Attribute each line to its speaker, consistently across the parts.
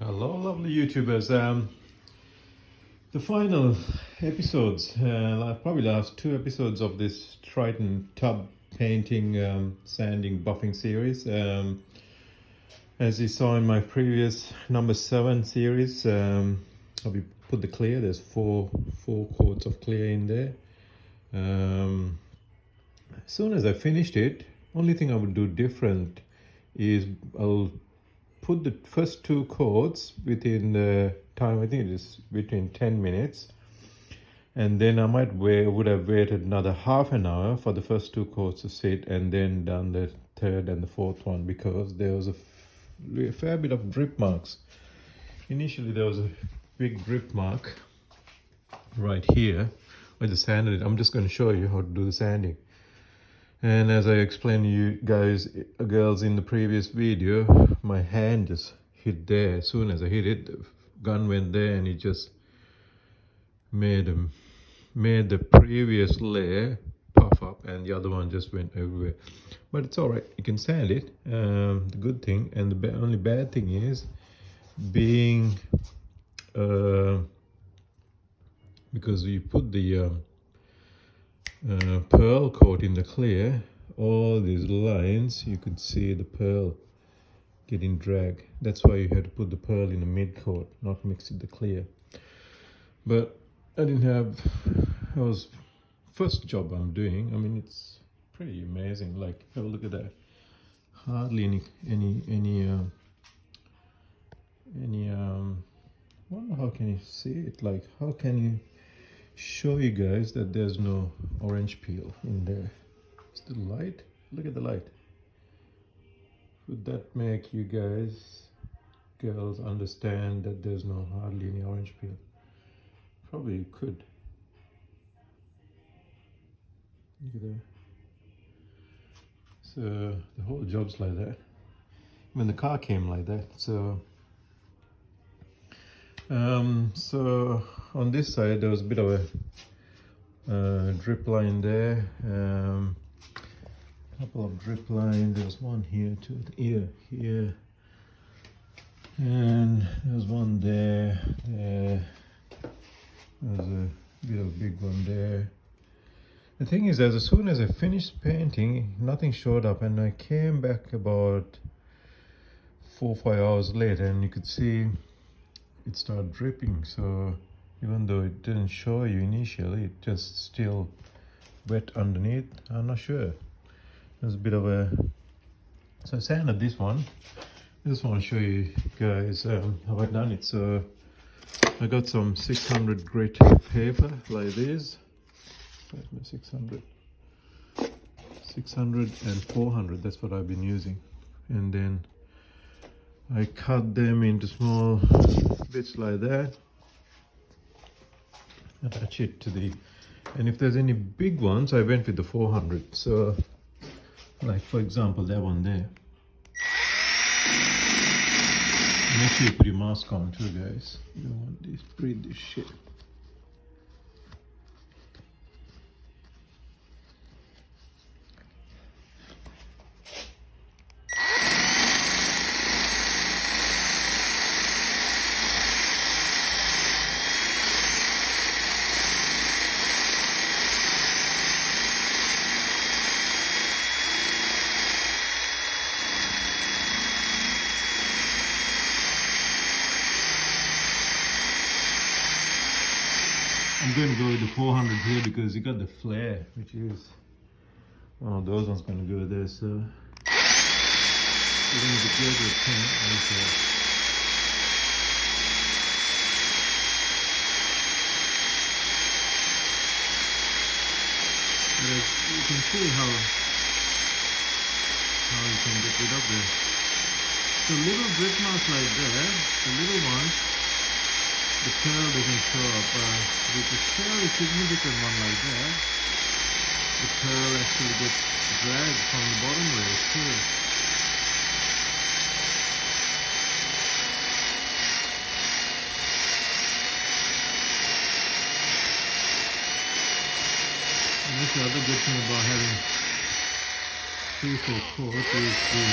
Speaker 1: Hello, lovely YouTubers. The final episodes, probably last two episodes of this Triton tub painting, sanding, buffing series. As you saw in my previous number 7 series, we put the clear. There's four quarts of clear in there. As soon as I finished it, only thing I would do different is I'll put the first 2 chords within the time, I think it is between 10 minutes, and then I would have waited another half an hour for the first 2 chords to sit, and then done the third and the fourth one, because there was a fair bit of drip marks. Initially there was a big drip mark right here where the sanded it. I'm just going to show you how to do the sanding. And as I explained to you guys, girls, in the previous video, my hand just hit there. As soon as I hit it, the gun went there, and it just made the previous layer puff up, and the other one just went everywhere. But it's all right. You can sand it. The good thing, and the only bad thing is being because you put the pearl coat in the clear, all these lines, you could see the pearl getting dragged. That's why you had to put the pearl in the mid coat, not mix with the clear. But I didn't have, that was first job I'm doing. I mean, it's pretty amazing. Like, have a look at that. Hardly any I wonder how can you see it? Like, how can you show you guys that there's no orange peel in there? It's the light. Look at the light. Would that make you guys, girls, understand that there's hardly any orange peel? Probably you could. Look at that. So the whole job's like that. When the car came like that. So on this side there was a bit of a drip line there, couple of drip lines. There's one here too, here, and there's one there. There's a bit of a big one there. The thing is, as soon as I finished painting, nothing showed up, and I came back about 4 or 5 hours later, and you could see it started dripping. So even though it didn't show you initially, it just still wet underneath. I'm not sure. There's a bit of a, so I sanded this one. I just want to show you guys how I've done it. So I got some 600 grit paper like this. Where's my 600? 600 and 400, that's what I've been using. And then I cut them into small bits like that. Attach it to the, and if there's any big ones, I went with the 400. So, like for example, that one there. Make sure you put your mask on too, guys. You don't want to breathe this shit. I'm going to go with the 400 here because you got the flare, which is one of those ones going to go there. So we're going to go to the paint. You can see how you can get rid of this. So little drip marks like that, the little ones, the pearl doesn't show up. With a fairly significant one like that, the pearl actually gets dragged from the bottom layer too. And that's the other good thing about having 3/4 coat is the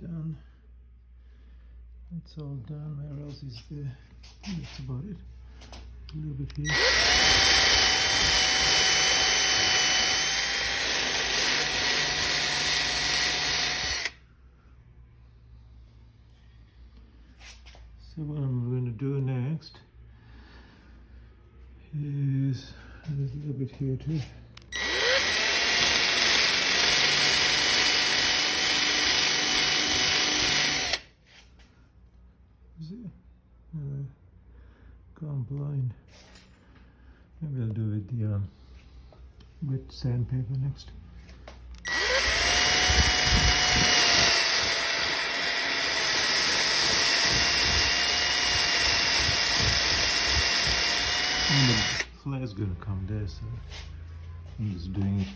Speaker 1: Done. That's all done. Where else is there? That's about it. A little bit here. So what I'm going to do next is there's a little bit here too. Gone blind. Maybe I'll do with the wet sandpaper next. And the flare's gonna come there, so I'm just doing it.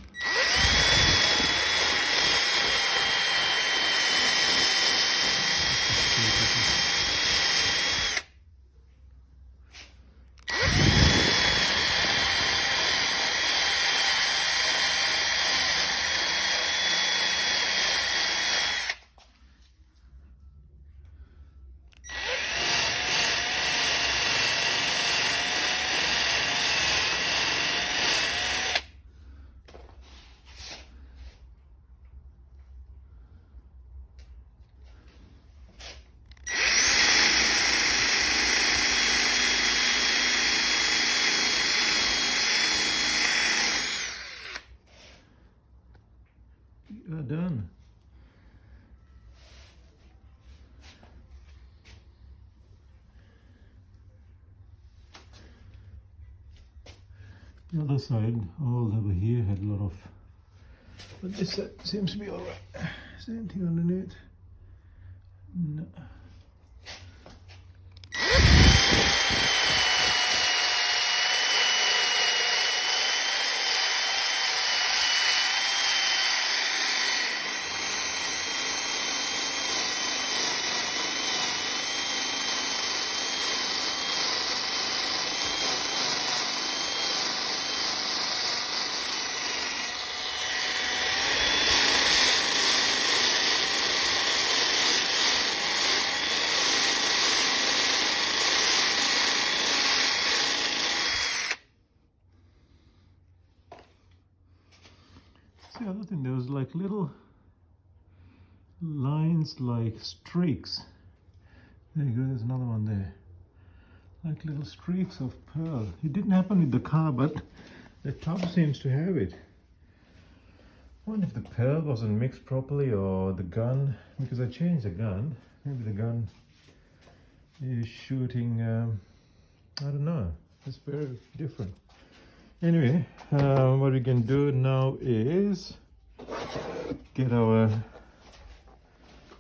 Speaker 1: Done. The other side, all over here had a lot of, but this side seems to be alright. Same thing underneath. No. The other thing, there was like little lines, like streaks. There you go, there's another one there. Like little streaks of pearl. It didn't happen with the car, but the top seems to have it. I wonder if the pearl wasn't mixed properly or the gun, because I changed the gun. Maybe the gun is shooting, I don't know. It's very different. Anyway, what we can do now is get our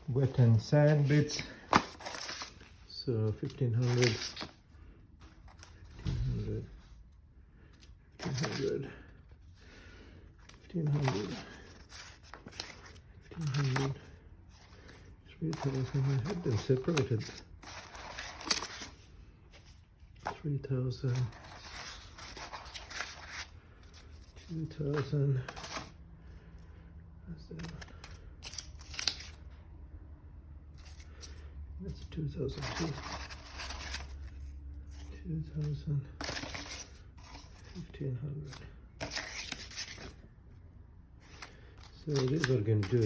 Speaker 1: wet and sand bits. So 1500, 1500, 1500, 1500, 3000. I had them separated. 3000. 2000. What's that one? That's 2002. 2000. 1500. So this is what we're going to do,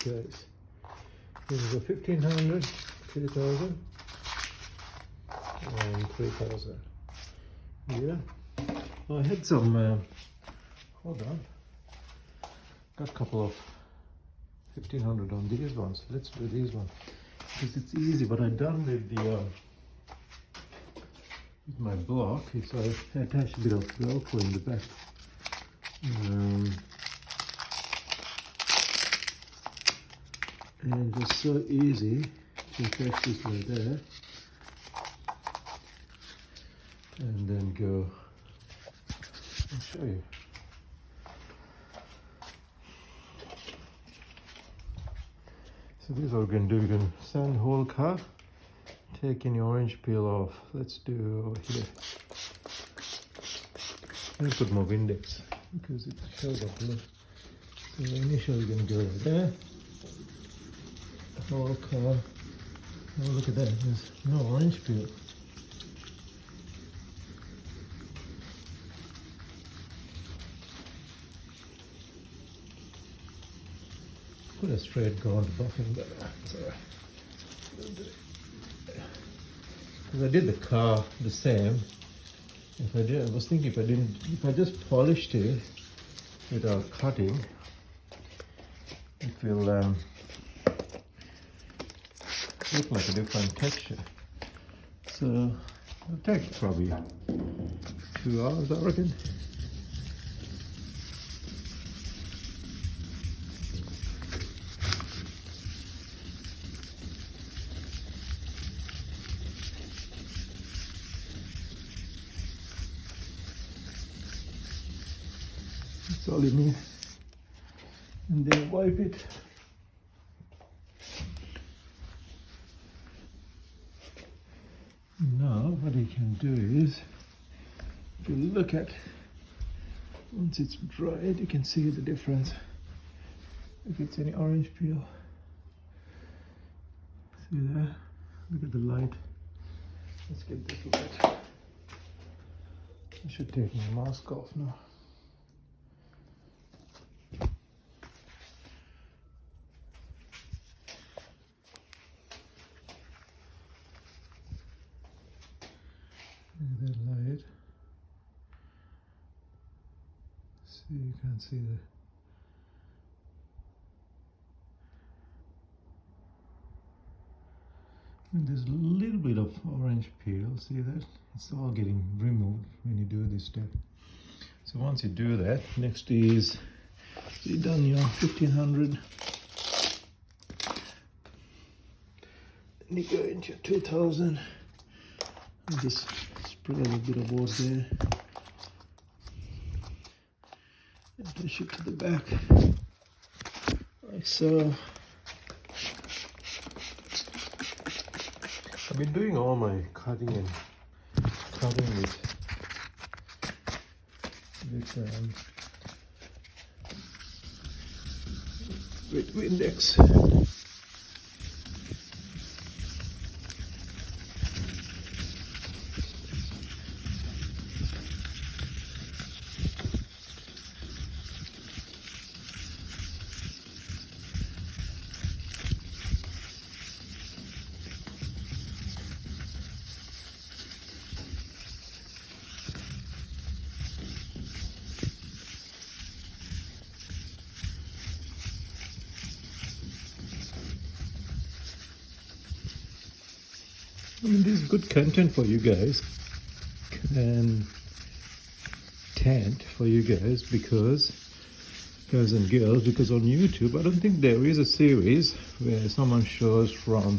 Speaker 1: guys. This is a 1500, 2000, and 3000. Yeah. Oh, I had some. Hold on. got a couple of 1500 on these ones. Let's do these ones because it's easy. What I've done with the with my block is I attach a bit of Velcro in the back. And it's so easy to attach this like that and then go. I'll show you. So this is what we're going to do. We're going to sand the whole car, taking the orange peel off. Let's do over here. I'm going to put more Windex because it shows up. Look. So initially we're going to go over there. The whole car. Oh, look at that. There's no orange peel. Could have straight gone to buffing, but it's alright. Because I did the car the same. I was thinking if I just polished it without cutting, it will look like a different texture. So it'll take probably 2 hours, I reckon. That's all you need. And then wipe it. Now what you can do is, if you look at, once it's dried, you can see the difference. If it's any orange peel. See there? Look at the light. Let's get this light. I should take my mask off now. Look at that light. See, you can't see the. And there's a little bit of orange peel. See that? It's all getting removed when you do this step. So once you do that, next is you've done your 1500. Then you go into your 2000. And just spread a little bit of water there. And push it to the back. Like so. I've been doing all my cutting and covering with Windex. I mean, this is good content for you guys and content for you guys because guys and girls, because on YouTube I don't think there is a series where someone shows from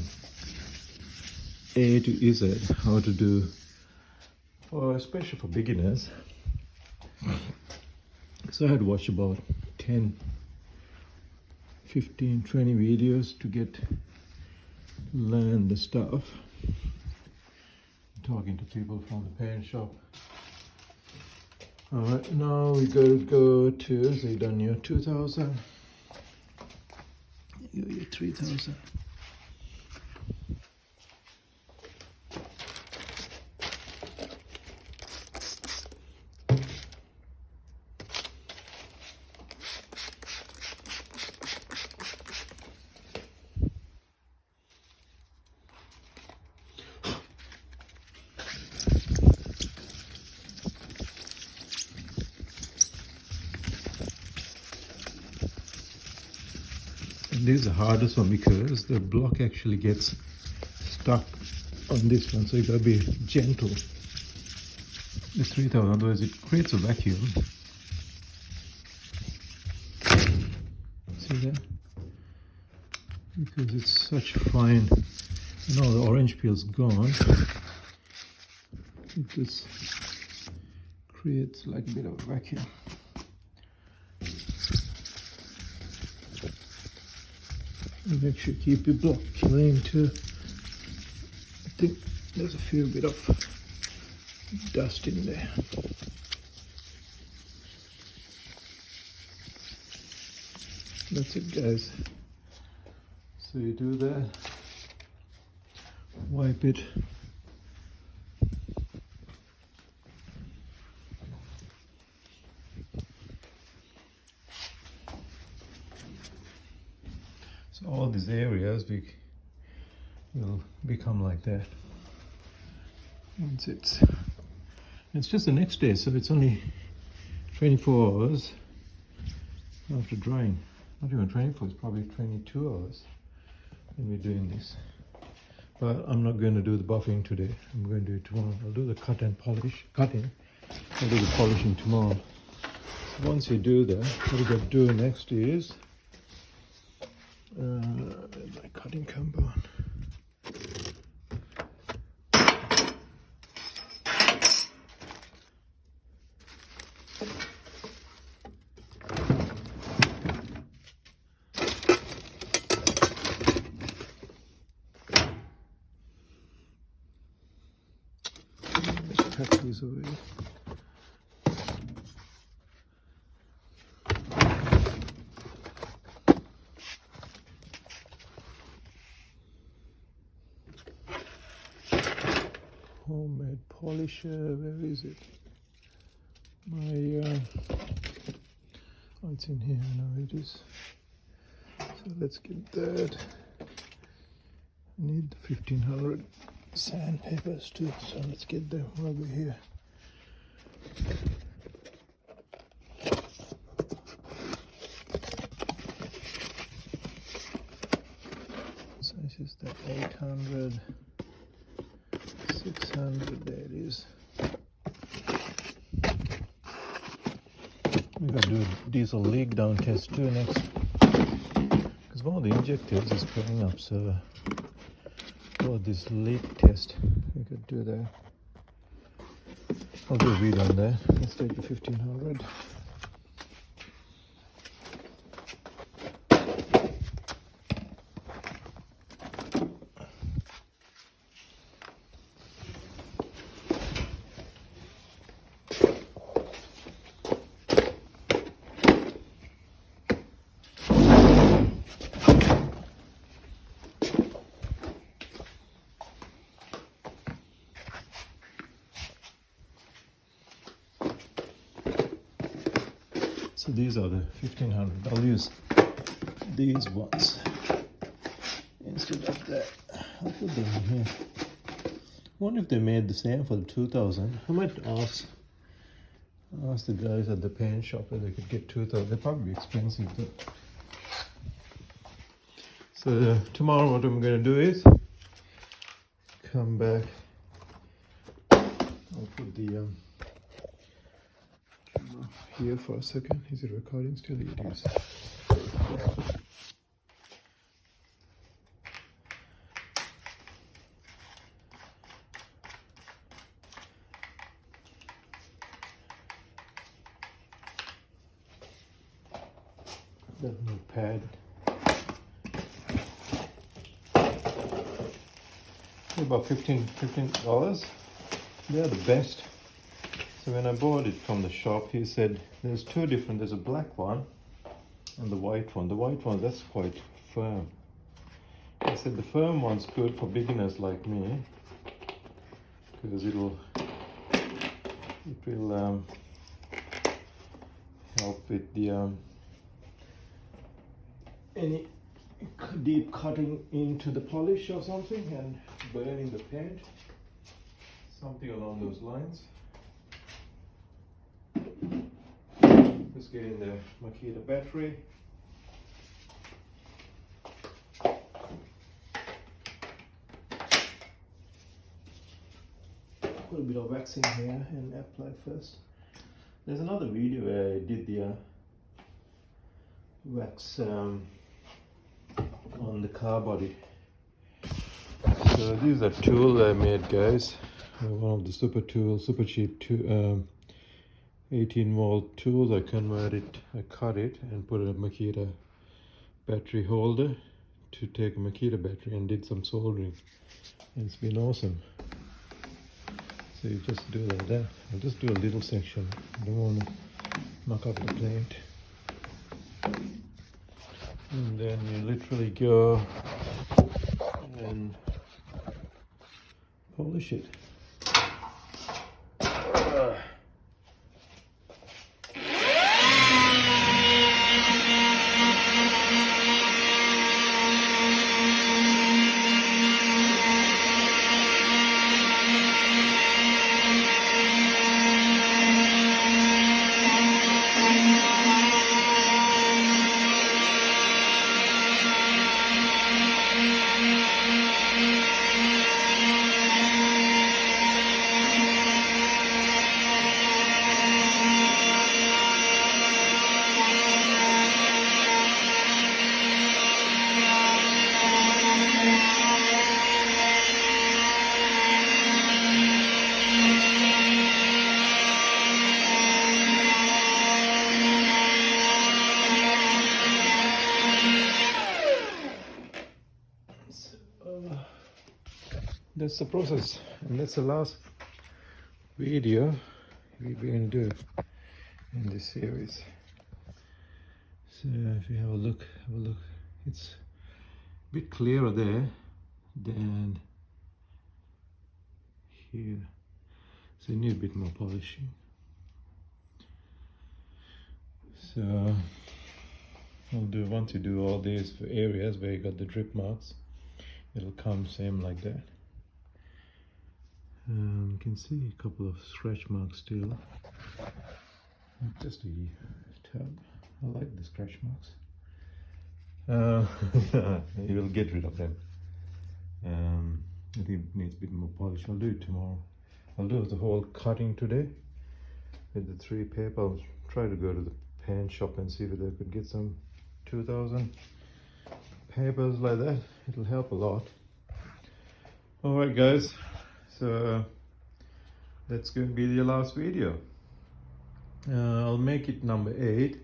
Speaker 1: A to Z how to do, or especially for beginners. So I had to watch about 10, 15, 20 videos to learn the stuff. Talking to people from the paint shop. Alright, now we gotta go to, so you done your 2000, your 3000. this is the hardest one because the block actually gets stuck on this one, so you gotta be gentle. The 3000, otherwise it creates a vacuum. See that? Because it's such fine, and all the orange peel's gone. It just creates like a bit of a vacuum. And make sure you keep your block clean too. I think there's a few bit of dust in there. That's it, guys. So you do that, wipe it. So all these areas will become like that. Once it's just the next day, so it's only 24 hours after drying. Not even 24, it's probably 22 hours when we're doing this. But I'm not going to do the buffing today. I'm going to do it tomorrow. I'll do the cut and polish. Cutting. I'll do the polishing tomorrow. So once you do that, what you got to do next is my cutting compound. Let's cut these away. Homemade polisher, where is it? Oh, it's in here, I know it is. So let's get that. I need the 1500 sandpapers too, so let's get them over here. So this is the 800. 600, there it is. We got to do a diesel leak down test too next, because one of the injectors is pulling up, so for this leak test we could do that. I'll do a video on that. Let's take the 1500. So these are the 1500. I'll use these ones instead of that. I'll put them in here. I wonder if they made the same for the 2000. I might ask the guys at the paint shop if they could get 2000. They're probably expensive though. So tomorrow what I'm going to do is come back. I'll put the here for a second. Is it recording still? It is. That new pad. About $15. They're the best. So when I bought it from the shop, he said there's two different. There's a black one and the white one. The white one, that's quite firm. I said the firm one's good for beginners like me because it will help with the any deep cutting into the polish or something and burning the paint, something along those lines. Just get in the Makita battery. put a bit of wax in here and apply first. There's another video where I did the wax on the car body. So these are tool I made, guys. One of the super cheap 18-volt tools. I converted, I cut it and put a Makita battery holder to take a Makita battery and did some soldering. And it's been awesome. So you just do like that. I'll just do a little section. I don't want to knock up the plate. And then you literally go and polish it. That's the process, and that's the last video we're going to do in this series. So if you have a look, it's a bit clearer there than here, so you need a bit more polishing. So I'll do, once you do all these areas where you got the drip marks, it'll come same like that. You can see a couple of scratch marks still. Just a tab. I like the scratch marks. You will get rid of them. I think it needs a bit more polish. I'll do it tomorrow. I'll do the whole cutting today with the 3 paper. I'll try to go to the paint shop and see whether I could get some 2000 papers like that. It'll help a lot. Alright guys, so that's going to be the last video. I'll make it number 8,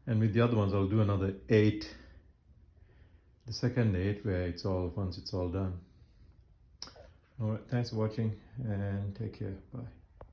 Speaker 1: and with the other ones I'll do another 8, the second 8 where it's all, once it's all done. Alright, thanks for watching and take care, bye.